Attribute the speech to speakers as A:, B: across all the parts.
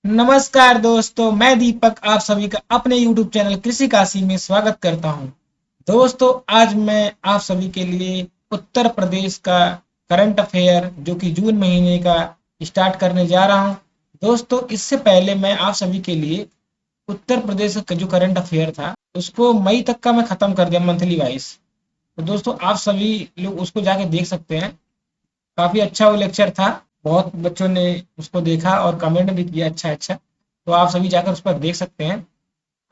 A: नमस्कार दोस्तों, मैं दीपक आप सभी का अपने YouTube चैनल कृषि काशी में स्वागत करता हूं। दोस्तों, आज मैं आप सभी के लिए उत्तर प्रदेश का करंट अफेयर जो कि जून महीने का स्टार्ट करने जा रहा हूं। दोस्तों, इससे पहले मैं आप सभी के लिए उत्तर प्रदेश का जो करंट अफेयर था उसको मई तक का मैं खत्म कर दिया मंथली वाइज। तो दोस्तों, आप सभी लोग उसको जाके देख सकते हैं। काफी अच्छा वो लेक्चर था। बहुत बच्चों ने उसको देखा और कमेंट भी किया अच्छा अच्छा। तो आप सभी जाकर उस पर देख सकते हैं।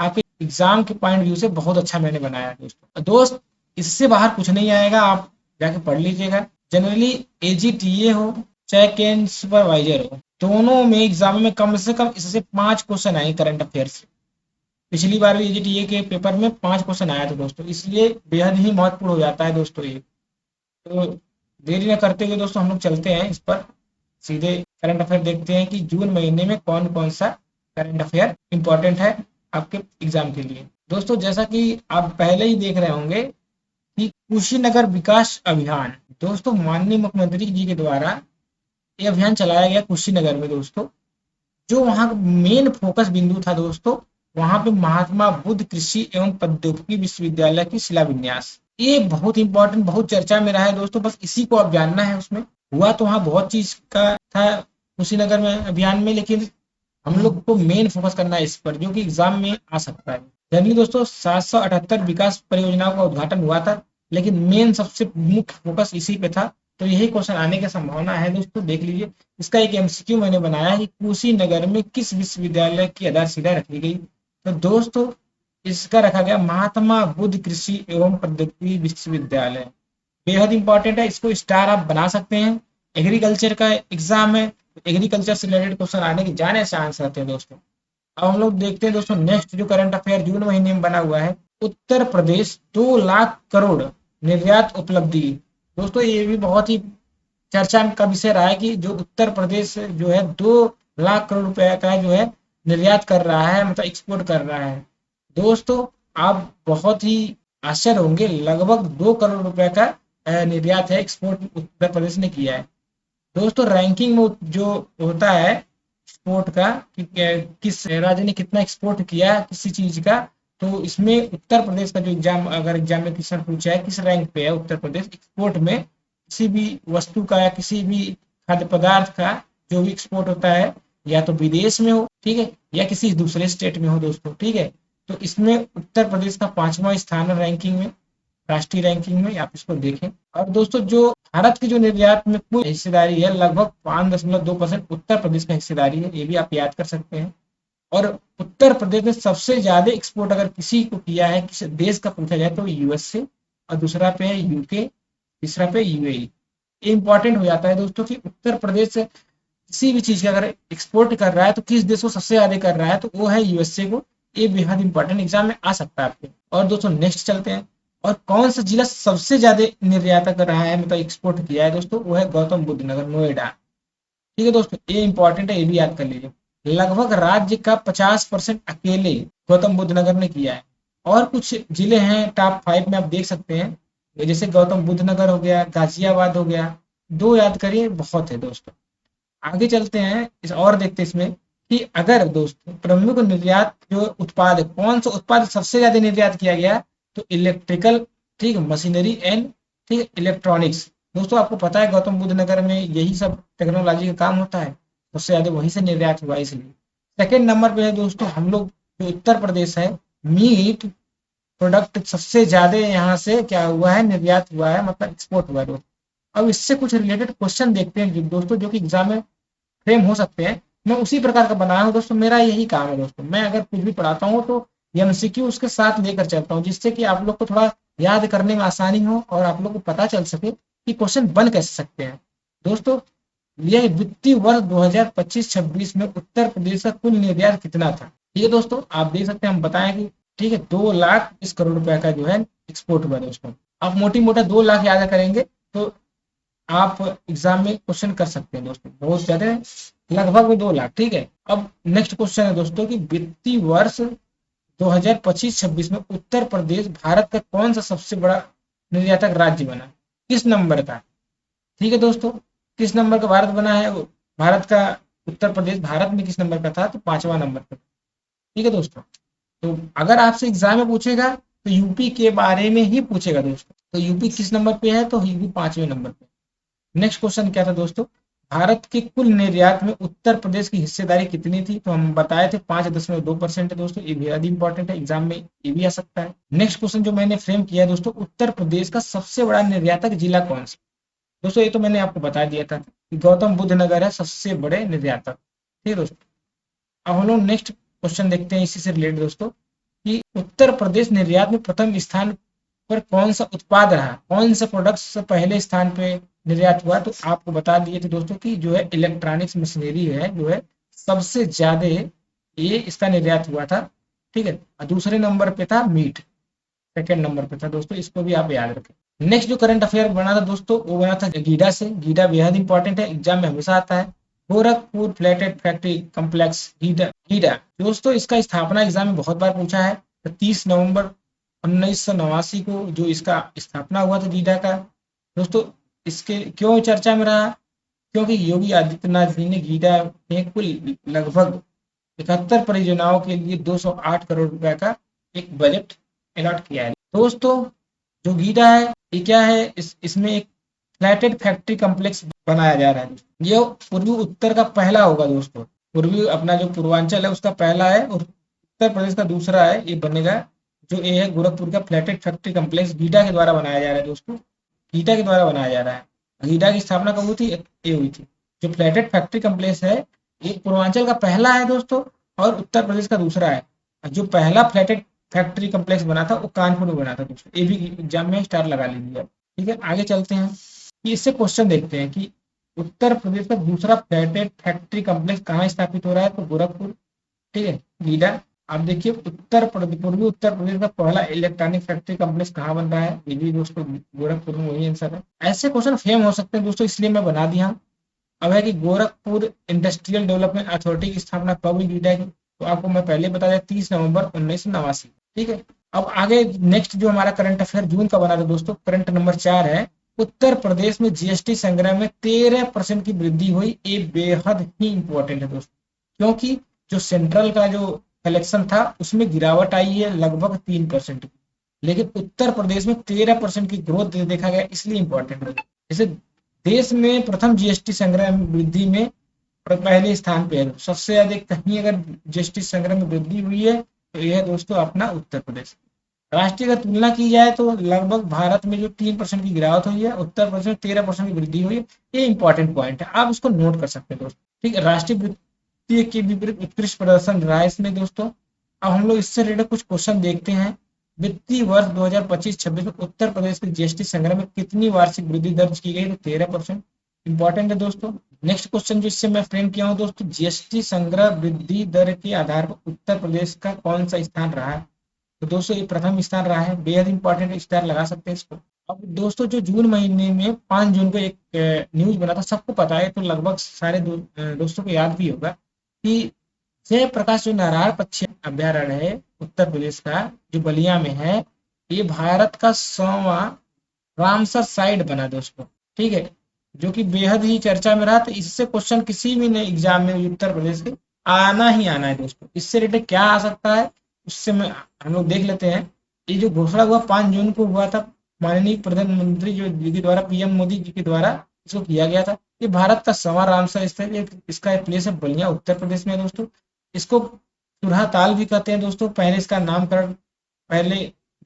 A: आपके एग्जाम के पॉइंट व्यू से बहुत अच्छा मैंने बनाया है दोस्तों। दोस्त, इससे बाहर कुछ नहीं आएगा, आप जाके पढ़ लीजिएगा। जनरली एजीटीए हो चाहे कैन सुपरवाइजर हो, दोनों में एग्जाम में कम से कम इससे 5 क्वेश्चन आए करंट अफेयर से। पिछली बार भी एजीटीए के पेपर में 5 क्वेश्चन आया था दोस्तों, इसलिए बेहद ही महत्वपूर्ण हो जाता है दोस्तों ये। तो देरी न करते हुए दोस्तों हम लोग चलते हैं इस पर, सीधे करंट अफेयर देखते हैं कि जून महीने में कौन कौन सा करंट अफेयर इंपॉर्टेंट है आपके एग्जाम के लिए। दोस्तों, जैसा कि आप पहले ही देख रहे होंगे कि कुशीनगर विकास अभियान, दोस्तों माननीय मुख्यमंत्री जी के द्वारा ये अभियान चलाया गया कुशीनगर में दोस्तों। जो वहाँ मेन फोकस बिंदु था दोस्तों, वहाँ पे महात्मा बुद्ध कृषि एवं प्रौद्योगिकी विश्वविद्यालय की शिलान्यास। ये बहुत इंपॉर्टेंट, बहुत चर्चा में रहा है दोस्तों। बस इसी को अब जानना है। उसमें हुआ तो वहाँ बहुत चीज का था कुशीनगर में अभियान में, लेकिन हम लोग को मेन फोकस करना है इस पर, जो कि एग्जाम में आ सकता है। जनरली दोस्तों 778 विकास परियोजनाओं का उद्घाटन हुआ था, लेकिन मेन सबसे मुख्य फोकस इसी पे था। तो यही क्वेश्चन आने की संभावना है दोस्तों, देख लीजिए। इसका एक एमसीक्यू मैंने बनाया है कि कुशीनगर में किस विश्वविद्यालय की आधारशिला रखी गई। तो दोस्तों, इसका रखा गया महात्मा बुद्ध कृषि एवं प्रौद्योगिकी विश्वविद्यालय। बेहद इंपॉर्टेंट है, इसको स्टार आप बना सकते हैं। एग्रीकल्चर का एग्जाम है, एग्रीकल्चर से रिलेटेड क्वेश्चन आने के जाने चांस रहते हैं दोस्तों। अब हम लोग देखते हैं दोस्तों नेक्स्ट जो करंट अफेयर जून महीने में बना हुआ है। उत्तर प्रदेश 2 लाख करोड़ निर्यात उपलब्धि। दोस्तों, ये भी बहुत ही चर्चा का विषय रहा है कि जो उत्तर प्रदेश जो है 2 लाख करोड़ रुपए का जो है निर्यात कर रहा है, मतलब एक्सपोर्ट कर रहा है। दोस्तों, आप बहुत ही आश्चर्य होंगे, लगभग 2 करोड़ रुपए का निर्यात है, एक्सपोर्ट उत्तर प्रदेश ने किया है। दोस्तों, रैंकिंग में जो होता है एक्सपोर्ट का कि किस राज्य ने कितना एक्सपोर्ट किया किसी चीज का, तो इसमें उत्तर प्रदेश का जो एग्जाम, अगर एग्जाम में क्वेश्चन पूछा है किस रैंक पे है उत्तर प्रदेश एक्सपोर्ट में, किसी भी वस्तु का या किसी भी खाद्य पदार्थ का जो भी एक्सपोर्ट होता है, या तो विदेश में हो, ठीक है, या किसी दूसरे स्टेट में हो दोस्तों, ठीक है। तो इसमें उत्तर प्रदेश का 5वां स्थान है रैंकिंग में, राष्ट्रीय रैंकिंग में, आप इसको देखें। और दोस्तों, जो भारत की जो निर्यात में कुल हिस्सेदारी है लगभग 5.2% उत्तर प्रदेश का हिस्सेदारी है, ये भी आप याद कर सकते हैं। और उत्तर प्रदेश ने सबसे ज्यादा एक्सपोर्ट अगर किसी को किया है, किसी देश का पूछा जाए, तो यूएस से, और दूसरा पे है यूके, तीसरा पे यूएई। ये इंपॉर्टेंट हो जाता है दोस्तों कि उत्तर प्रदेश किसी भी चीज का अगर एक्सपोर्ट कर रहा है तो किस देश को सबसे ज्यादा कर रहा है, तो वो है यूएसए को। ये बेहद इंपॉर्टेंट एग्जाम में आ सकता है आपके। और दोस्तों नेक्स्ट चलते हैं। और कौन सा जिला सबसे ज्यादा निर्यात कर रहा है, मतलब एक्सपोर्ट किया है दोस्तों, वो है गौतम बुद्ध नगर, नोएडा। ठीक है दोस्तों, ये इंपॉर्टेंट है, ये भी याद कर लीजिए। लगभग राज्य का 50% अकेले गौतम बुद्ध नगर ने किया है। और कुछ जिले हैं टॉप 5 में, आप देख सकते हैं, जैसे गौतम बुद्ध नगर हो गया, गाजियाबाद हो गया। दो याद करिए, बहुत है दोस्तों। आगे चलते हैं इस और देखते हैं इसमें कि अगर दोस्तों प्रमुख निर्यात जो उत्पाद, कौन सा उत्पाद सबसे ज्यादा निर्यात किया गया, तो इलेक्ट्रिकल, ठीक, मशीनरी एंड, ठीक, इलेक्ट्रॉनिक्स। दोस्तों, आपको पता है गौतम बुद्ध नगर में यही सब टेक्नोलॉजी का काम होता है, सबसे ज्यादा वहीं से निर्यात हुआ, इसलिए। सेकेंड नंबर पे है दोस्तों हम लोग, जो उत्तर प्रदेश है, मीट प्रोडक्ट सबसे ज्यादा यहाँ से क्या हुआ है, निर्यात हुआ है, मतलब एक्सपोर्ट हुआ है दोस्तों। अब इससे कुछ रिलेटेड क्वेश्चन देखते हैं दोस्तों, जो कि एग्जाम में फ्रेम हो सकते हैं। मैं उसी प्रकार का बनाया हूँ दोस्तों, मेरा यही काम है दोस्तों। मैं अगर कुछ भी पढ़ाता हूँ तो एमसीक्यू उसके साथ लेकर चलता हूँ, जिससे कि आप लोग को थोड़ा याद करने में आसानी हो और आप लोग को पता चल सके कि क्वेश्चन बन कैसे सकते हैं दोस्तों। यह वित्तीय वर्ष 2025-26 में उत्तर प्रदेश का कुल निर्यात कितना था। ठीक है दोस्तों, आप देख सकते हैं, हम बताएं कि ठीक है 2 लाख 20 करोड़ रुपए का जो है एक्सपोर्ट हुआ दोस्तों। आप मोटी मोटा 2 लाख याद करेंगे तो आप एग्जाम में क्वेश्चन कर सकते हैं दोस्तों, बहुत ज्यादा, लगभग में 2 लाख। ठीक है, अब नेक्स्ट क्वेश्चन है दोस्तों कि वित्तीय वर्ष 2025-26 में उत्तर प्रदेश भारत का कौन सा सबसे बड़ा निर्यातक राज्य बना, किस नंबर का। ठीक है दोस्तों, किस नंबर का भारत बना है, वो भारत का उत्तर प्रदेश भारत में किस नंबर पर था, तो 5वां नंबर पर। ठीक है दोस्तों, तो अगर आपसे एग्जाम में पूछेगा तो यूपी के बारे में ही पूछेगा दोस्तों। तो यूपी किस नंबर पे है, तो यूपी 5वें नंबर पे। नेक्स्ट क्वेश्चन क्या था दोस्तों, भारत के कुल निर्यात में उत्तर प्रदेश की हिस्सेदारी कितनी थी, तो हम बताए थे 5.2% है दोस्तों। ये भी इंपॉर्टेंट है, एग्जाम में ये भी आ सकता है। नेक्स्ट क्वेश्चन जो मैंने फ्रेम किया है दोस्तों, उत्तर प्रदेश का सबसे बड़ा निर्यातक जिला कौन सा। दोस्तों ये तो मैंने आपको बता दिया था कि गौतम बुद्ध नगर है सबसे बड़े निर्यातक। ठीक है दोस्तों, अब हम लोग नेक्स्ट क्वेश्चन देखते हैं इसी से रिलेटेड दोस्तों, कि उत्तर प्रदेश निर्यात में प्रथम स्थान पर कौन सा उत्पाद रहा, कौन से प्रोडक्ट से पहले स्थान पे निर्यात हुआ। तो आपको बता दिए थे दोस्तों कि जो है इलेक्ट्रॉनिक्स मशीनरी है जो है सबसे ज्यादा ये इसका निर्यात हुआ था। ठीक है, और दूसरे नंबर पे था मीट, सेकेंड नंबर पे था दोस्तों, इसको भी आप याद रखें। नेक्स्ट जो करंट अफेयर बना था दोस्तों, वो बना था गीडा से। गीडा बेहद इंपॉर्टेंट है, एग्जाम में हमेशा आता है। Gorakhpur flatted factory complex GIDA GIDA दोस्तों, इसका स्थापना एग्जाम में बहुत बार पूछा है। 30 नवंबर 1989 को जो इसका स्थापना हुआ था गीडा का दोस्तों। इसके क्यों चर्चा में रहा, क्योंकि योगी आदित्यनाथ जी ने गीडा में कुल लगभग 71 परियोजनाओं के लिए 208 करोड़ रुपए का एक बजट अलॉट किया है दोस्तों। जो गीडा है ये क्या है, इसमें एक फ्लैटेड फैक्ट्री कम्प्लेक्स बनाया जा रहा है। ये पूर्वी उत्तर का पहला होगा दोस्तों, पूर्वी अपना जो पूर्वांचल है उसका पहला है और उत्तर प्रदेश का दूसरा है, ये बनेगा। जो ये है गोरखपुर का फ्लैटेड फैक्ट्री कम्प्लेक्स गीडा के द्वारा बनाया जा रहा है दोस्तों, गीडा के द्वारा बनाया जा रहा है। गीडा की स्थापना कब हुई थी, ये हुई थी। जो फ्लैटेड फैक्ट्री कम्प्लेक्स है ये पूर्वांचल का पहला है दोस्तों और उत्तर प्रदेश का दूसरा है। जो पहला फ्लैटेड फैक्ट्री कम्प्लेक्स बना था वो कानपुर में बना था दोस्तों, ये भी एग्जाम में स्टार लगा लीजिए। ठीक है, आगे चलते हैं कि इससे क्वेश्चन देखते हैं कि उत्तर प्रदेश का दूसरा फ्लैटेड फैक्ट्री कम्प्लेक्स कहाँ स्थापित हो रहा है, तो गोरखपुर। ठीक है, गीडा। आप देखिए पूर्वी उत्तर प्रदेश का पहला इलेक्ट्रॉनिक फैक्ट्री कम्प्लेक्स कहाँ बन रहा है, ये भी दोस्तों गोरखपुर में, वही आंसर है। ऐसे क्वेश्चन फेम हो सकते हैं दोस्तों, इसलिए मैं बना दिया हूँ। अब है कि गोरखपुर इंडस्ट्रियल डेवलपमेंट अथॉरिटी की स्थापना कब हुई गीडा की, तो आपको मैं पहले बता दिया 30 नवंबर 1989। ठीक है, अब आगे नेक्स्ट जो हमारा करंट अफेयर जून का बना था दोस्तों, करंट नंबर 4 है। उत्तर प्रदेश में जीएसटी संग्रह में 13% की वृद्धि हुई, ये बेहद ही इंपॉर्टेंट है दोस्तों, क्योंकि जो सेंट्रल का जो कलेक्शन था उसमें गिरावट आई है लगभग 3% की, लेकिन उत्तर प्रदेश में 13% की ग्रोथ देखा गया, इसलिए इंपॉर्टेंट है। जैसे देश में प्रथम जीएसटी संग्रह वृद्धि में पहले स्थान पे है, सबसे अधिक कहीं अगर जीएसटी संग्रह में वृद्धि हुई है तो यह है दोस्तों अपना उत्तर प्रदेश। राष्ट्रीय अगर तुलना की जाए तो लगभग भारत में जो 3% की गिरावट हुई है, उत्तर प्रदेश में 13% की वृद्धि हुई है। ये इंपॉर्टेंट पॉइंट है, आप इसको नोट कर सकते हैं दोस्तों। ठीक है, राष्ट्रीय वृत्तीय के विपरीत उत्कृष्ट प्रदर्शन रहा है इसमें दोस्तों। अब हम लोग इससे रिलेटेड कुछ क्वेश्चन देखते हैं। वित्तीय वर्ष 2025-26 में उत्तर प्रदेश के जीएसटी संग्रह में कितनी वार्षिक वृद्धि दर्ज की गई, तो 13%। इंपॉर्टेंट है दोस्तों। नेक्स्ट क्वेश्चन जो इससे मैं फ्रेम किया हूँ दोस्तों, जीएसटी संग्रह वृद्धि दर के आधार पर उत्तर प्रदेश का कौन सा स्थान रहा है, तो दोस्तों ये प्रथम स्थान रहा है, बेहद इंपॉर्टेंट, स्टार लगा सकते हैं इसको। अब दोस्तों जो जून महीने में 5 जून को एक न्यूज बना था, सबको पता है, तो लगभग सारे दोस्तों को याद भी होगा कि जयप्रकाश जो नारायण पक्षी अभ्यारण्य है उत्तर प्रदेश का जो बलिया में है, ये भारत का 100वां रामसर साइट बना दोस्तों। ठीक है, जो कि बेहद ही चर्चा में रहा, तो इससे क्वेश्चन किसी भी एग्जाम में उत्तर प्रदेश के आना ही आना है दोस्तों। इससे रिलेटेड क्या आ सकता है उससे मैं हम लोग देख लेते हैं। ये जो घोषणा हुआ 5 जून को हुआ था, माननीय प्रधानमंत्री जो जी के द्वारा, पीएम मोदी जी के द्वारा इसको किया गया था। ये भारत का 100वां रामसर स्थल, इसका प्लेस है बलिया उत्तर प्रदेश में दोस्तों। इसको सुरहा ताल भी कहते हैं दोस्तों। पहले इसका नामकरण, पहले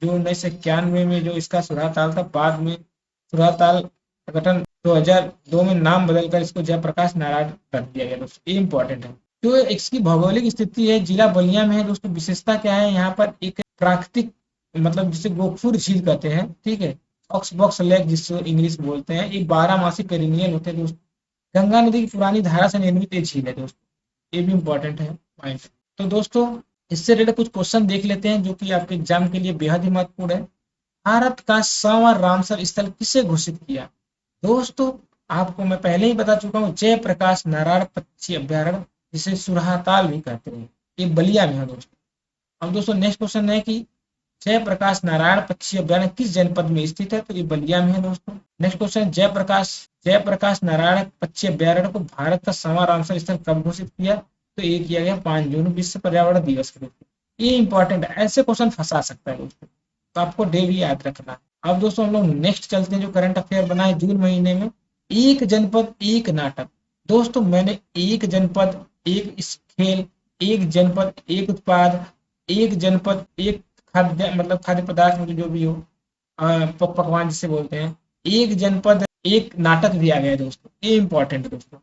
A: जो 1991 में जो इसका सुरहा ताल था, बाद में सुरहा ताल का गठन 2002 में नाम बदलकर इसको जयप्रकाश नारायण कर दिया गया दोस्तों। ये इंपॉर्टेंट है। जो इसकी भौगोलिक स्थिति है, जिला बलिया में है दोस्तों। विशेषता क्या है, यहाँ पर एक प्राकृतिक मतलब जिसे गोखपुर झील कहते हैं, ठीक है, ऑक्सबॉक्स लेक जिसको इंग्लिश बोलते हैं, ये 12 मासी पेरिनियल होते हैं दोस्तों। गंगा नदी की पुरानी धारा से निर्मित ये झील है दोस्तों, ये भी इंपॉर्टेंट है पॉइंट। तो दोस्तों इससे रिलेटेड कुछ क्वेश्चन देख लेते हैं जो कि आपके एग्जाम के लिए बेहद ही महत्वपूर्ण है। भारत का 100वां रामसर स्थल किसे घोषित किया, दोस्तों आपको मैं पहले ही बता चुका हूँ, जयप्रकाश नारायण पक्षी अभ्यारण्य, जिसे सुरहाताल भी कहते हैं, ये बलिया में है दोस्तों। अब दोस्तों नेक्स्ट क्वेश्चन है कि जयप्रकाश नारायण पक्षी अभ्यारण्य किस जनपद में स्थित है? तो ये बलिया में है दोस्तों। नेक्स्ट क्वेश्चन, जयप्रकाश नारायण पक्षी अभ्यारण्य को भारत का 1वां रामसर स्थल कब घोषित किया? तो ये किया गया 5 जून विश्व पर्यावरण दिवस के रूप में। ये इंपॉर्टेंट है, ऐसे क्वेश्चन फंसा सकता है दोस्तों, तो आपको डे भी याद रखना। अब दोस्तों हम लोग नेक्स्ट चलते हैं, जो करंट अफेयर बना है जून महीने में, एक जनपद एक नाटक। दोस्तों मैंने एक जनपद एक खेल, एक जनपद एक उत्पाद, एक जनपद एक खाद्य मतलब खाद्य पदार्थ में जो भी हो, पकवान जिसे बोलते हैं, एक जनपद एक नाटक दिया गया है दोस्तों। ये इंपॉर्टेंट है दोस्तों,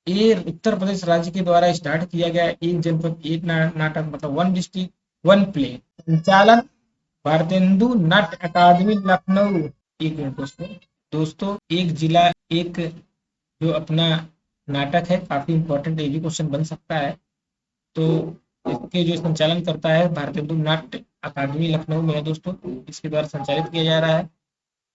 A: ये उत्तर प्रदेश राज्य के द्वारा स्टार्ट किया गया है, एक जनपद एक नाटक मतलब वन डिस्ट्रिक्ट वन प्ले। संचालन भारतेंदु नाट्य अकादमी लखनऊ। एक मिनट दोस्तों, एक जिला एक जो अपना नाटक है, काफी इंपॉर्टेंट, ये भी क्वेश्चन बन सकता है। तो इसके जो संचालन करता है भारतेंदु नाट्य अकादमी लखनऊ में है दोस्तों, इसके द्वारा संचालित किया जा रहा है।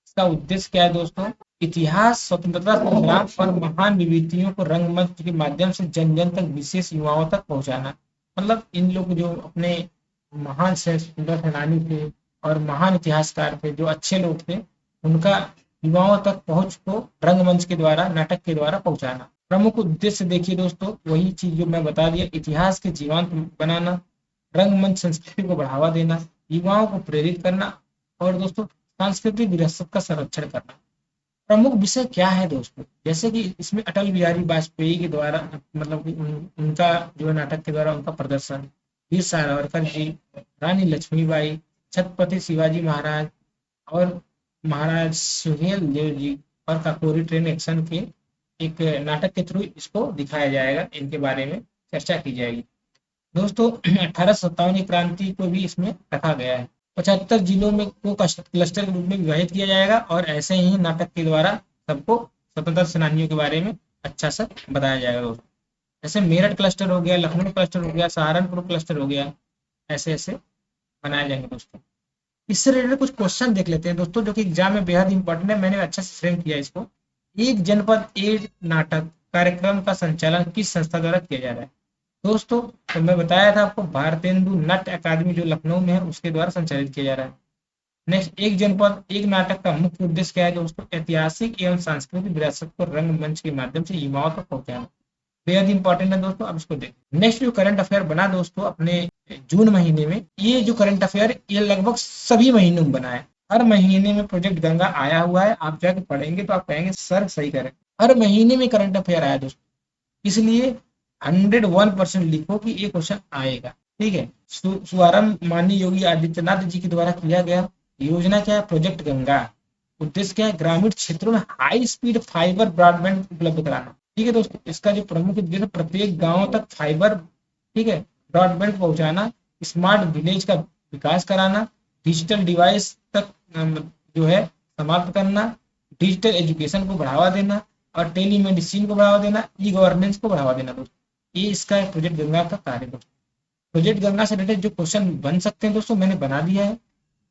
A: इसका उद्देश्य क्या है दोस्तों? इतिहास, स्वतंत्रता संग्राम और महान विभूतियों को रंगमंच के माध्यम से जन जन तक, विशेष युवाओं तक पहुंचाना। मतलब इन लोग जो अपने महान स्वतंत्रता सेनानी थे और महान इतिहासकार थे, जो अच्छे लोग थे, उनका युवाओं तक पहुंच को रंगमंच के द्वारा, नाटक के द्वारा पहुंचाना। प्रमुख उद्देश्य देखिए दोस्तों, वही चीज जो मैं बता दिया, इतिहास के जीवंत बनाना, रंगमंच संस्कृति को बढ़ावा देना, युवाओं को प्रेरित करना और दोस्तों सांस्कृतिक विरासत का संरक्षण करना। प्रमुख विषय क्या है दोस्तों? जैसे कि इसमें अटल बिहारी वाजपेयी के द्वारा मतलब उनका जो नाटक के द्वारा उनका प्रदर्शन, वीर सावरकर जी, रानी लक्ष्मीबाई, छत्रपति शिवाजी महाराज और महाराज सुहेलदेव जी और काकोरी ट्रेन एक्शन के एक नाटक के थ्रू इसको दिखाया जाएगा, इनके बारे में चर्चा की जाएगी दोस्तों। 1857 की क्रांति को भी इसमें रखा गया है। 75 जिलों में को क्लस्टर के रूप में विभाजित किया जाएगा और ऐसे ही नाटक के द्वारा सबको स्वतंत्रता सेनानियों के बारे में अच्छा सा बताया जाएगा दोस्तों। जैसे मेरठ क्लस्टर हो गया, लखनऊ क्लस्टर हो गया, सहारनपुर क्लस्टर हो गया, ऐसे ऐसे बनाए जाएंगे दोस्तों। इससे रिलेटेड कुछ क्वेश्चन देख लेते हैं दोस्तों, जो कि एग्जाम में बेहद इंपॉर्टेंट है, मैंने अच्छा से फ्रेम किया इसको। एक जनपद एक नाटक कार्यक्रम का संचालन किस संस्था द्वारा किया जा रहा है? दोस्तों तो मैं बताया था आपको, भारतेंदु नाट्य अकादमी जो लखनऊ में है उसके द्वारा संचालित किया जा रहा है। नेक्स्ट, एक जनपद एक नाटक का मुख्य उद्देश्य क्या है दोस्तों? ऐतिहासिक एवं सांस्कृतिक विरासत को रंगमंच के माध्यम से युवाओं तक पहुंचाना। बेहद इंपॉर्टेंट है दोस्तों, अब इसको देखिए। नेक्स्ट जो करंट अफेयर बना दोस्तों अपने जून महीने में, ये जो करंट अफेयर ये लगभग सभी महीनों में बना है। हर महीने में प्रोजेक्ट गंगा आया हुआ है, आप जाके पढ़ेंगे तो आप कहेंगे सर सही करें, हर महीने में करंट अफेयर आया दोस्तों, इसलिए 101% लिखो कि ये क्वेश्चन आएगा। ठीक है, शुभारंभ माननीय योगी आदित्यनाथ जी के द्वारा किया गया। योजना क्या है? प्रोजेक्ट गंगा। उद्देश्य क्या है? ग्रामीण क्षेत्रों में हाई स्पीड फाइबर ब्रॉडबैंड उपलब्ध कराना। ठीक है दोस्तों, इसका जो प्रमुख उद्देश्य प्रत्येक गांव तक फाइबर, ठीक है, ब्रॉडबैंड पहुंचाना, स्मार्ट विलेज का विकास कराना, डिजिटल डिवाइस तक जो है समाप्त करना, डिजिटल एजुकेशन को बढ़ावा देना और टेलीमेडिसिन को बढ़ावा देना, ई गवर्नेंस को बढ़ावा देना दोस्तों। ये इसका प्रोजेक्ट गंगा का कार्य दोस्तों। प्रोजेक्ट गंगा से रिलेटेड जो क्वेश्चन बन सकते हैं दोस्तों मैंने बना दिया है।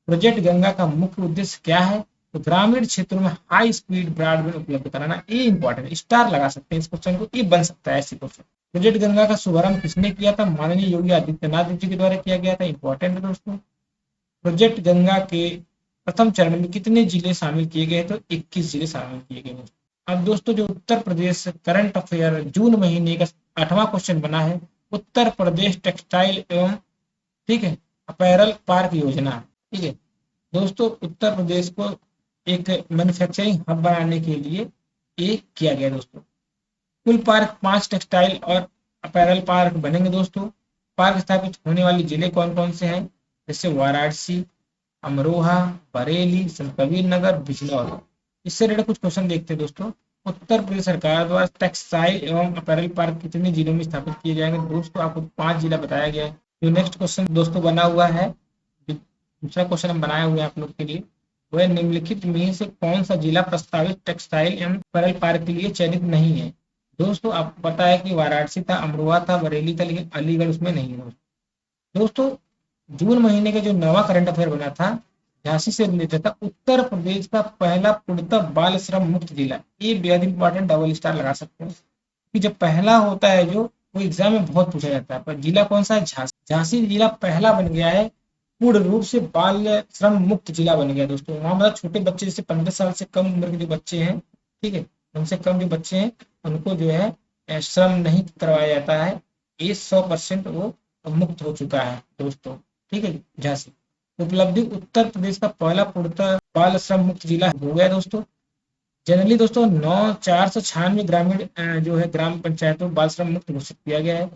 A: प्रोजेक्ट गंगा का मुख्य उद्देश्य क्या है? तो ग्रामीण क्षेत्रों में हाई स्पीड ब्रॉडबैंड उपलब्ध कराना। ये इंपॉर्टेंट है, स्टार लगा सकते हैं इस क्वेश्चन को, ये बन सकता है ऐसे क्वेश्चन। प्रोजेक्ट गंगा का शुभारंभ किसने किया था? माननीय योगी आदित्यनाथ जी के द्वारा किया गया था। इंपॉर्टेंट है दोस्तों। प्रोजेक्ट गंगा के प्रथम चरण में कितने जिले शामिल किए गए? तो 21 जिले शामिल किए गए। अब दोस्तों जो उत्तर प्रदेश करंट अफेयर जून महीने का 8वां क्वेश्चन बना है, उत्तर प्रदेश टेक्सटाइल एवं ठीक है अपैरल पार्क योजना। ठीक है दोस्तों, उत्तर प्रदेश को एक मैन्युफैक्चरिंग हब बनाने के लिए ये किया गया दोस्तों। कुल पार्क 5 टेक्सटाइल और अपैरल पार्क बनेंगे दोस्तों। पार्क स्थापित होने वाले जिले कौन कौन से हैं? जैसे वाराणसी, अमरोहा, बरेली, संतकबीर नगर, बिजनौर। इससे रिलेटेड कुछ क्वेश्चन देखते हैं दोस्तों। उत्तर प्रदेश सरकार द्वारा टेक्सटाइल एवं अपैरल पार्क कितने जिलों में स्थापित किए जाएंगे? दोस्तों आपको 5 जिला बताया गया है। जो नेक्स्ट क्वेश्चन दोस्तों बना हुआ है, दूसरा क्वेश्चन हम बनाए हुए हैं आप लोग के लिए, वह निम्नलिखित में से कौन सा जिला प्रस्तावित टेक्सटाइल एवं अपैरल पार्क के लिए चयनित नहीं है? दोस्तों आपको पता है कि वाराणसी था, अमरोहा था, बरेली था, लेकिन अलीगढ़ उसमें नहीं है। दोस्तों जून महीने का जो नवा करंट अफेयर बना था झांसी से रिलेटेड था, उत्तर प्रदेश का पहला पूर्णतः बाल श्रम मुक्त जिला। ये बेहद इंपॉर्टेंट, डबल स्टार लगा सकते हैं कि जब पहला होता है जो वो एग्जाम में बहुत पूछा जाता है। पर जिला कौन सा है? झांसी। झांसी जिला पहला बन गया है पूर्ण रूप से बाल श्रम मुक्त जिला बन गया दोस्तों। वहाँ मतलब छोटे बच्चे जैसे 15 साल से कम उम्र के जो बच्चे हैं, ठीक है, उनसे कम जो बच्चे हैं उनको जो है श्रम नहीं करवाया जाता है। ये 100% वो मुक्त हो चुका है दोस्तों, ठीक है। झांसी उपलब्धि, उत्तर प्रदेश का पहला पूर्णतः बाल श्रम मुक्त जिला हो गया दोस्तों। जनरली दोस्तों 496 ग्रामीण जो है ग्राम पंचायतों को बाल श्रम मुक्त घोषित किया गया है।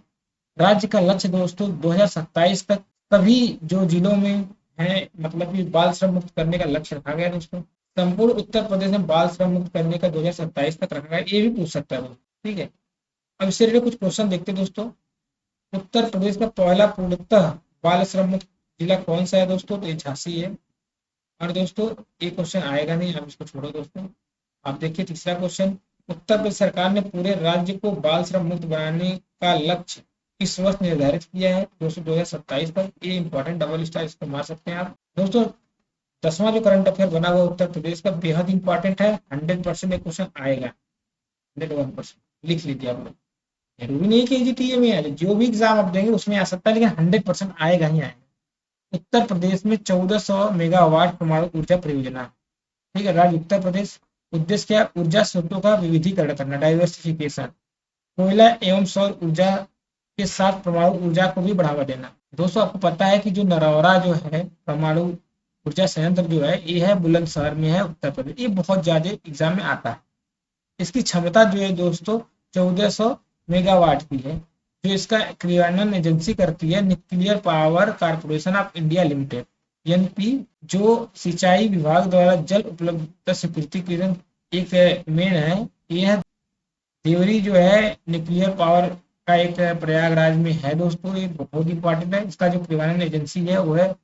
A: राज्य का लक्ष्य दोस्तों 2027 तक सभी जो जिलों में है मतलब कि बाल श्रम मुक्त करने का लक्ष्य रखा गया है दोस्तों। संपूर्ण उत्तर प्रदेश में बाल श्रम मुक्त करने का 2027 तक रखा गया, ये भी पूछ सकता है दोस्तों, ठीक है। अब इससे रिलेटेड कुछ क्वेश्चन देखते हैं दोस्तों। उत्तर प्रदेश का पहला पूर्णतः बाल श्रम मुक्त जिला कौन सा है दोस्तों? तो ये झांसी है। और दोस्तों ये क्वेश्चन आएगा नहीं, आप इसको छोड़ो दोस्तों। आप देखिए तीसरा क्वेश्चन, उत्तर प्रदेश सरकार ने पूरे राज्य को बाल श्रम मुक्त बनाने का लक्ष्य किस वर्ष निर्धारित किया है? दोस्तों 2027 तक। ये इंपॉर्टेंट, डबल स्टार इसको मार सकते हैं आप दोस्तों। 10वां जो करंट अफेयर बना हुआ उत्तर प्रदेश का बेहद इंपॉर्टेंट है, 100% एक क्वेश्चन आएगा, 101% लिख लीजिए आप लोग। जरूरी नहीं कि जीटीए में आए, जो भी एग्जाम आप देंगे उसमें आ सकता है, लेकिन 100% आएगा ही आएगा। उत्तर प्रदेश में 1400 मेगावाट परमाणु ऊर्जा परियोजना, ठीक है। राज्य उत्तर प्रदेश। उद्देश्य क्या? ऊर्जा स्रोतों का विविधीकरण करना, डाइवर्सिफिकेशन। कोयला एवं सौर ऊर्जा के साथ परमाणु ऊर्जा को भी बढ़ावा देना। दोस्तों आपको पता है कि जो नरौरा जो है परमाणु ऊर्जा संयंत्र जो है, ये है बुलंदशहर में है उत्तर प्रदेश। ये बहुत ज्यादा एग्जाम में आता है। इसकी क्षमता जो है दोस्तों 1400 मेगावाट की है। जो इसका क्रियान्वयन एजेंसी करती है nuclear power corporation of India limited, NP, जो सिंचाई विभाग द्वारा जल उपलब्धता स्वीकृति की एक मेन है। यह देवरी जो है न्यूक्लियर पावर का एक प्रयागराज में है दोस्तों। ये बहुत इंपॉर्टेंट है। इसका जो क्रियान्वयन एजेंसी है वो है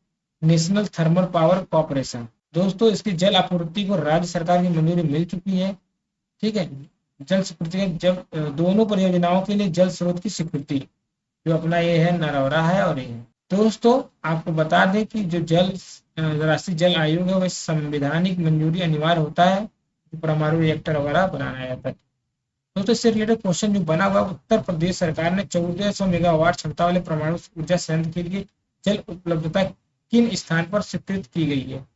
A: नेशनल थर्मल पावर कॉर्पोरेशन। दोस्तों इसकी जल आपूर्ति को राज्य सरकार की मंजूरी मिल चुकी है, ठीक है। जल स्वीकृति, जब दोनों परियोजनाओं के लिए जल स्रोत की स्वीकृति, जो अपना ये है नरौरा है और ये है। दोस्तों आपको बता दें कि जो राष्ट्रीय जल आयोग है वह संवैधानिक मंजूरी अनिवार्य होता है परमाणु रिएक्टर वगैरह बनाया जाता है। दोस्तों इससे रिलेटेड क्वेश्चन जो बना हुआ, उत्तर प्रदेश सरकार ने 1400 मेगावाट क्षमता वाले परमाणु ऊर्जा संयंत्र के लिए जल उपलब्धता किन स्थान पर स्वीकृत की गई है?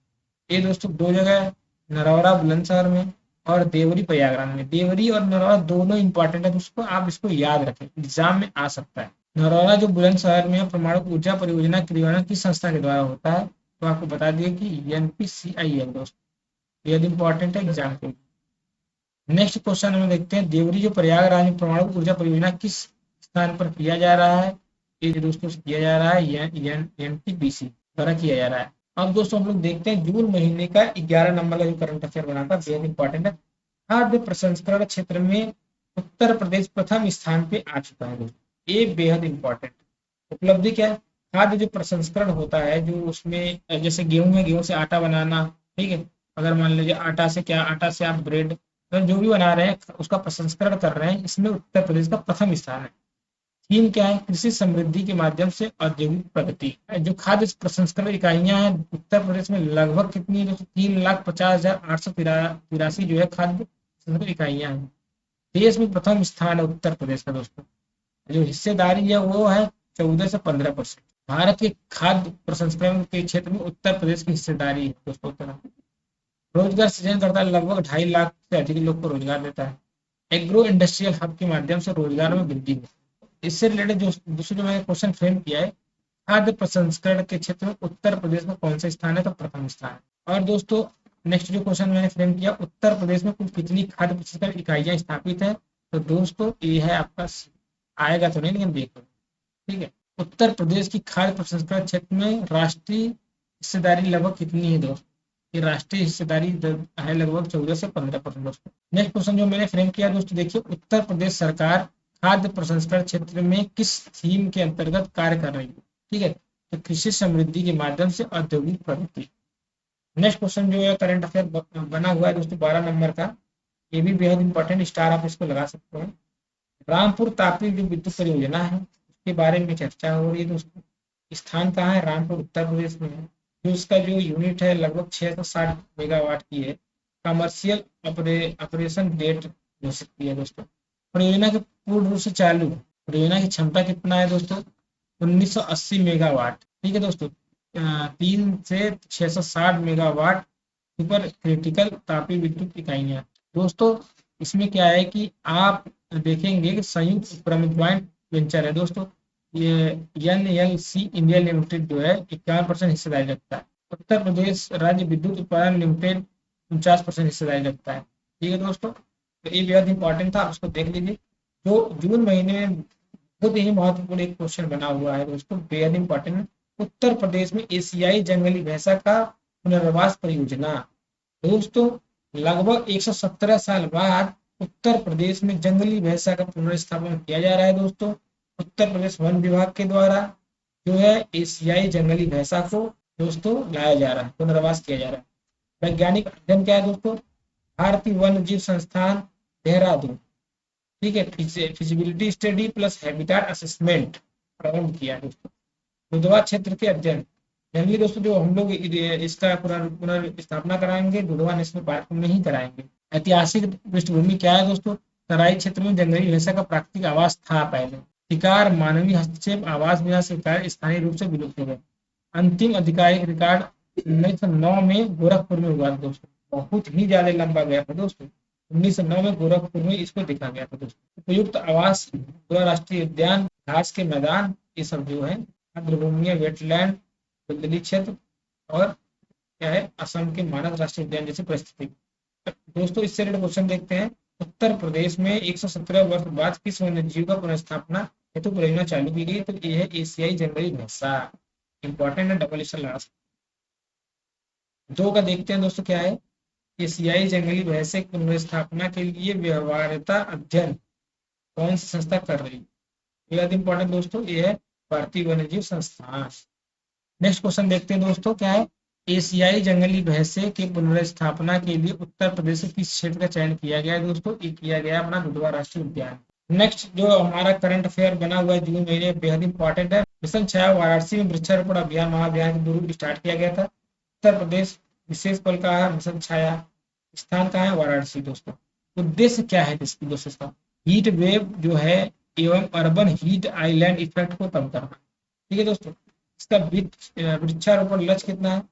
A: ये दोस्तों दो जगह है, नरौरा बुलंदशहर में और देवरी प्रयागराज में। देवरी और नरौरा दोनों इंपॉर्टेंट है दोस्तों, आप इसको याद रखें, एग्जाम में आ सकता है। नरौरा जो बुलंदशहर में परमाणु ऊर्जा परियोजना क्रियान्वयन किस संस्था के द्वारा होता है? तो आपको बता दिए कि एनपीसीआईएल दोस्तों, ये इंपॉर्टेंट है एग्जाम के लिए। नेक्स्ट क्वेश्चन हम देखते हैं, देवरी जो प्रयागराज में परमाणु ऊर्जा परियोजना किस स्थान पर किया जा रहा है? ये दोस्तों किया जा रहा है एनटीपीसी द्वारा किया जा रहा है। अब दोस्तों हम लोग देखते हैं जून महीने का 11 नंबर का जो करंट अफेयर बना था, बेहद इंपॉर्टेंट है। खाद्य प्रसंस्करण क्षेत्र में उत्तर प्रदेश प्रथम स्थान पे आ चुका है दोस्तों, ये बेहद इंपॉर्टेंट। उपलब्धि क्या है? खाद्य जो प्रसंस्करण होता है, जो उसमें जैसे गेहूं में गेहूं से आटा बनाना, ठीक है। अगर मान लीजिए आटा से क्या, आटा से आप ब्रेड जो भी बना रहे हैं उसका प्रसंस्करण कर रहे हैं, इसमें उत्तर प्रदेश का प्रथम स्थान है। थीम क्या है? कृषि समृद्धि के माध्यम से औद्योगिक प्रगति। जो खाद्य प्रसंस्करण इकाइयां हैं उत्तर प्रदेश में लगभग कितनी है? 3,50,883 जो है खाद्य प्रसंस्करण इकाइयां हैं। देश में प्रथम स्थान है उत्तर प्रदेश का दोस्तों। जो हिस्सेदारी है वो है 14 से 15%। भारत के खाद्य प्रसंस्करण के क्षेत्र में उत्तर प्रदेश की हिस्सेदारी है दोस्तों। रोजगार सृजन करता है, लगभग 2.5 लाख से अधिक लोग को रोजगार देता है। एग्रो इंडस्ट्रियल हब के माध्यम से रोजगार में वृद्धि है। इससे रिलेटेड जो दूसरा जो मैंने क्वेश्चन फ्रेम किया है, खाद्य प्रसंस्करण के क्षेत्र में उत्तर प्रदेश में कौन सा स्थान है? तो प्रथम स्थान है। और दोस्तों नेक्स्ट जो क्वेश्चन मैंने फ्रेम किया, उत्तर प्रदेश में कुल कितनी खाद्य प्रसंस्करण इकाइयां स्थापित है? तो दोस्तों ये है आपका, आएगा तो नहीं लेकिन देखो, ठीक है। उत्तर प्रदेश की खाद्य प्रसंस्करण क्षेत्र में राष्ट्रीय हिस्सेदारी लगभग कितनी है दोस्तों? ये राष्ट्रीय हिस्सेदारी है लगभग 14 से 15% दोस्तों। नेक्स्ट क्वेश्चन जो मैंने फ्रेम किया दोस्तों, देखिए उत्तर प्रदेश सरकार खाद्य प्रसंस्करण क्षेत्र में किस थीम के अंतर्गत कार्य कर रही है? ठीक है, तो कृषि समृद्धि के माध्यम से औद्योगिक प्रगति। नेक्स्ट क्वेश्चन जो है करंट अफेयर बना हुआ है दोस्तों 12 नंबर का, ये भी बेहद इंपॉर्टेंट, स्टार आप इसको लगा सकते हैं। रामपुर तापी जो विद्युत परियोजना है उसके बारे में चर्चा हो रही है दोस्तों। स्थान कहाँ है? रामपुर उत्तर प्रदेश में है। जो इसका जो यूनिट है लगभग 660 मेगावाट की है। कमर्शियल ऑपरेशन डेट घोषित की है दोस्तों। परियोजना के पूर्ण रूप से चालू, परियोजना की क्षमता कितना है दोस्तों? 1980 मेगावाट, ठीक है दोस्तों। 3 से 660 मेगावाट सुपर क्रिटिकल तापीय विद्युत इकाइयाँ। दोस्तों इसमें क्या है कि आप देखेंगे कि संयुक्त उपक्रमित ज्वाइंट वेंचर है दोस्तों। ये NLC इंडिया लिमिटेड जो है 51% हिस्सेदारी रखता है। उत्तर प्रदेश राज्य विद्युत उत्पादन लिमिटेड 49% हिस्सेदारी रखता है। ठीक है दोस्तों, तो ये बेहद इंपॉर्टेंट था, उसको देख लीजिए। जो जून महीने में बहुत ही महत्वपूर्ण एक क्वेश्चन बना हुआ है दोस्तों, बेहद इंपॉर्टेंट है। उत्तर प्रदेश में एशियाई जंगली भैंसा का पुनर्वास परियोजना। दोस्तों लगभग 117 साल बाद उत्तर प्रदेश में जंगली भैंसा का पुनर्स्थापन किया जा रहा है दोस्तों। उत्तर प्रदेश वन विभाग के द्वारा जो है एशियाई जंगली भैंसा को दोस्तों लाया जा रहा है, पुनर्वास किया जा रहा है। वैज्ञानिक अध्ययन क्या है दोस्तों? भारतीय वन्य जीव संस्थान देहरादून, ठीक है, feasibility study plus habitat assessment प्रारंभ किया दोस्तों। दुधवा क्षेत्र के अध्ययन, जनरली दोस्तों जो हम लोग इसका पुनर्स्थापना कराएंगे दुधवा नेशनल पार्क में ही कराएंगे। ऐतिहासिक पृष्ठभूमि क्या है दोस्तों? तराई क्षेत्र में जंगली भैंसा का प्राकृतिक आवास था पहले। शिकार मानवीय हस्तक्षेप आवास विनाश के कारण स्थानीय रूप से विलुप्त हो गए। अंतिम आधिकारिक रिकॉर्ड 1909 में गोरखपुर में हुआ था दोस्तों। बहुत ही ज्यादा लंबा गया था दोस्तों। 1909 में गोरखपुर में इसको देखा गया था दोस्तों। उपयुक्त आवास राष्ट्रीय उद्यान, घास के मैदान, ये सब जो है आर्द्रभूमि, वेटलैंड, दलदली क्षेत्र और क्या है असम के मानस राष्ट्रीय उद्यान जैसी परिस्थिति। दोस्तों इससे रिलेटेड क्वेश्चन देखते हैं। उत्तर प्रदेश में 117 वर्ष बाद किस वन्य जीव का पुनर्स्थापना हेतु परियोजना चालू की गई? तो ये है एशियाई जंगली भैंसा। इंपॉर्टेंट है, डबल स्टार लगा सकते। 2 का देखते हैं दोस्तों, क्या है? एशियाई जंगली भैंसे की पुनर्स्थापना के लिए व्यवहार्यता अध्ययन कौन सी संस्था कर रही है? बेहद इंपॉर्टेंट दोस्तों, ये है भारतीय वन्यजीव संस्थान। नेक्स्ट क्वेश्चन देखते हैं दोस्तों, क्या है? एशियाई जंगली भैंसे के पुनर्स्थापना के लिए उत्तर प्रदेश के किस क्षेत्र का चयन किया गया है दोस्तों? ये किया गया अपना दुधवा राष्ट्रीय उद्यान। नेक्स्ट जो हमारा करंट अफेयर बना हुआ है जून महीने, बेहद इंपॉर्टेंट है। मिशन छाया वाराणसी में वृक्षारोपण अभियान महाअभियान के रूप स्टार्ट किया गया था। उत्तर प्रदेश विशेष पल का है मिशन छाया, स्थान कहाँ है? वाराणसी दोस्तों। उद्देश्य क्या है इसकी दोस्तों? इसका हीट वेव जो है एवं अर्बन हीट आइलैंड इफेक्ट को कम करना। ठीक है दोस्तों, इसका वृक्षारोपण लक्ष्य कितना है?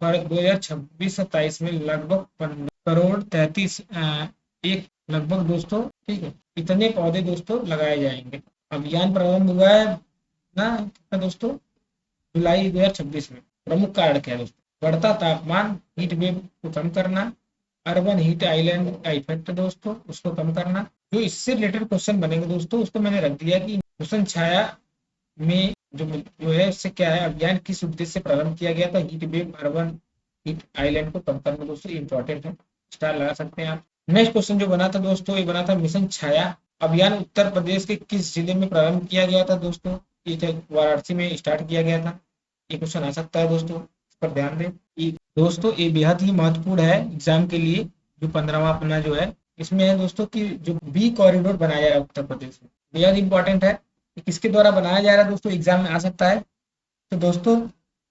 A: और 2026-27 में लगभग 15 करोड़ 33 एक लगभग दोस्तों, ठीक है, इतने पौधे दोस्तों लगाए जाएंगे। अभियान प्रारंभ हुआ है ना कितना दोस्तों? जुलाई 2026 में। प्रमुख कारण क्या है दोस्तों? बढ़ता तापमान, हीट वेव को कम करना, अर्बन हीट आइलैंड का इफेक्ट दोस्तों उसको कम करना। जो इससे रिलेटेड क्वेश्चन बनेंगे दोस्तों उसको मैंने रख दिया कि मिशन छाया में जो है उससे क्या है, अभियान किस उद्देश्य से प्रारंभ किया गया था? Heat wave urban heat island को कम करना दोस्तों, इंपॉर्टेंट है, स्टार लगा सकते हैं आप। नेक्स्ट क्वेश्चन जो बना था दोस्तों, ये बना था मिशन छाया अभियान उत्तर प्रदेश के किस जिले में प्रारंभ किया गया था दोस्तों? ये वाराणसी में स्टार्ट किया गया था। ये क्वेश्चन आ सकता है दोस्तों, इस पर ध्यान दें। दोस्तों ये बेहद ही महत्वपूर्ण है एग्जाम के लिए। जो 15वां अपना जो है इसमें है दोस्तों कि जो बी कॉरिडोर बनाया जा रहा है उत्तर प्रदेश में, बेहद इंपॉर्टेंट है। किसके द्वारा बनाया जा रहा है दोस्तों? एग्जाम में आ सकता है। तो दोस्तों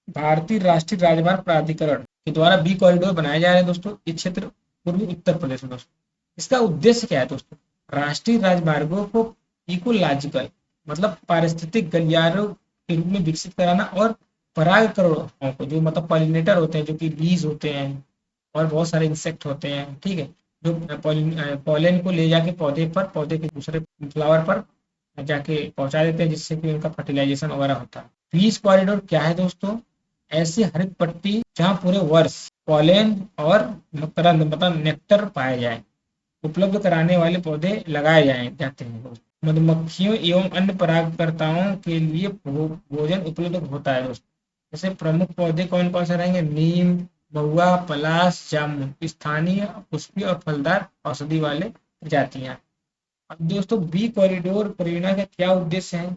A: भारतीय राष्ट्रीय राजमार्ग प्राधिकरण के द्वारा बी कॉरिडोर बनाया जा रहा है दोस्तों। ये क्षेत्र पूर्वी उत्तर प्रदेश में दोस्तों। इसका उद्देश्य क्या है दोस्तों? राष्ट्रीय राजमार्गों को इकोलॉजिकल मतलब पारिस्थितिक गलियारों के रूप में विकसित कराना और परागकणों को, जो मतलब पॉलिनेटर होते हैं, जो कि बीज होते हैं और बहुत सारे इंसेक्ट होते हैं, ठीक है, जो पॉलन को ले जाके पौधे के दूसरे फ्लावर पर जाके पहुंचा देते हैं, जिससे कि उनका फर्टिलाइजेशन वगैरह होता है। बीज कॉरिडोर क्या है दोस्तों? ऐसी हरित पट्टी जहाँ पूरे वर्ष पॉलन और मतलब नेक्टर पाया जाए, उपलब्ध कराने वाले पौधे लगाए जाते हैं। मधुमक्खियों एवं अन्य परागकर्ताओं के लिए भोजन उपलब्ध होता है दोस्तों। जैसे प्रमुख पौधे कौन कौन से रहेंगे? नीम, महुआ, पलाश, जामुन, स्थानीय पुष्पीय और फलदार औषधि वाले प्रजातियां। अब दोस्तों बी कॉरिडोर परियोजना का क्या उद्देश्य है?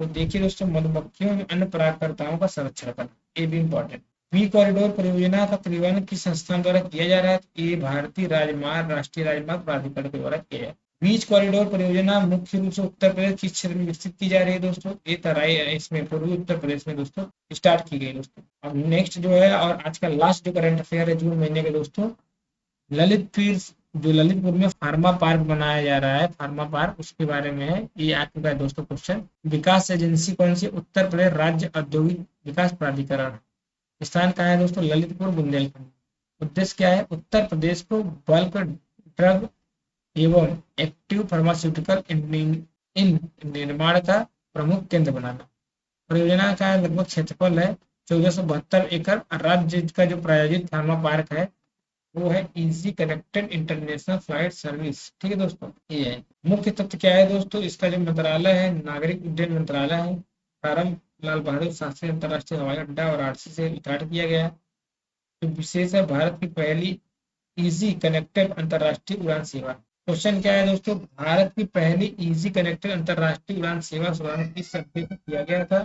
A: तो देखिए दोस्तों, मधुमक्खियों एवं अन्य परागकर्ताओं का संरक्षण करना, ये भी इंपॉर्टेंट। बी कॉरिडोर परियोजना का क्रियान्वयन किस संस्थान द्वारा किया जा रहा है? ये भारतीय राष्ट्रीय राजमार्ग प्राधिकरण के द्वारा किया है। बीज कॉरिडोर परियोजना मुख्य रूप से उत्तर प्रदेश किस क्षेत्र में विकसित की जा रही है दोस्तों? ये तराई इसमें पूर्वी उत्तर प्रदेश में दोस्तों स्टार्ट की गई दोस्तों। अब नेक्स्ट जो है और आज का लास्ट जो करंट अफेयर है जून महीने के दोस्तों, ललितपुर में फार्मा पार्क बनाया जा रहा है, फार्मा पार्क, उसके बारे में है। ये आ चुका है दोस्तों क्वेश्चन। विकास एजेंसी कौन सी? उत्तर प्रदेश राज्य औद्योगिक विकास प्राधिकरण। स्थान कहाँ है दोस्तों? ललितपुर बुंदेलखंड। उद्देश्य क्या है? उत्तर प्रदेश को बल्क ड्रग एवं एक्टिव फार्मास्यूटिकल इन निर्माण का प्रमुख केंद्र बनाना। परियोजना का लगभग क्षेत्रफल है 1472 एकड़। राज्य का जो प्रायोजित फार्मा पार्क है वो है easy connected international flight service. ठीक है दोस्तों, ये है मुख्य तथ्य। क्या है दोस्तों? इसका जो मंत्रालय है नागरिक उड्डयन मंत्रालय है। प्रारंभ लाल बहादुर शास्त्री अंतर्राष्ट्रीय हवाई अड्डा वाराणसी से उद्घाटन किया गया। जो विशेष है, भारत की पहली इजी कनेक्टेड अंतर्राष्ट्रीय उड़ान सेवा। क्वेश्चन क्या है दोस्तों? भारत की पहली इजी कनेक्टेड अंतर्राष्ट्रीय उड़ान सेवा शुभारंभ किस अड्डे पर किया गया था?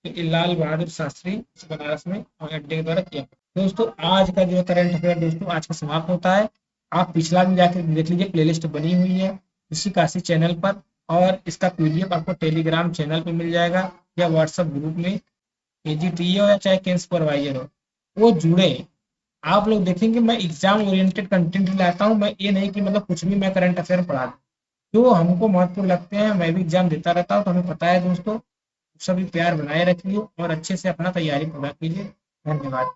A: तो ये लाल बहादुर शास्त्री बनारस में हवाई अड्डे के द्वारा किया। दोस्तों आज का जो करंट अफेयर दोस्तों आज का समाप्त होता है। आप पिछला भी जाकर देख लीजिए, प्लेलिस्ट बनी हुई है ऋषि काशी चैनल पर, और इसका पीडीएफ आपको टेलीग्राम चैनल पर मिल जाएगा या व्हाट्सएप ग्रुप में। एजीटीए हो या चाहे कैन सुपरवाइजर हो, वो जुड़े। आप लोग देखेंगे मैं एग्जाम ओरिएंटेड कंटेंट लाता हूँ। मैं ये नहीं कि मतलब कुछ भी मैं करंट अफेयर पढ़ा दूँ। जो हमको महत्वपूर्ण लगते हैं, मैं भी एग्जाम देता रहता हूँ तो हमें पता है दोस्तों। सभी प्यार बनाए रखिए और अच्छे से अपना तैयारी पूरा कीजिए। धन्यवाद।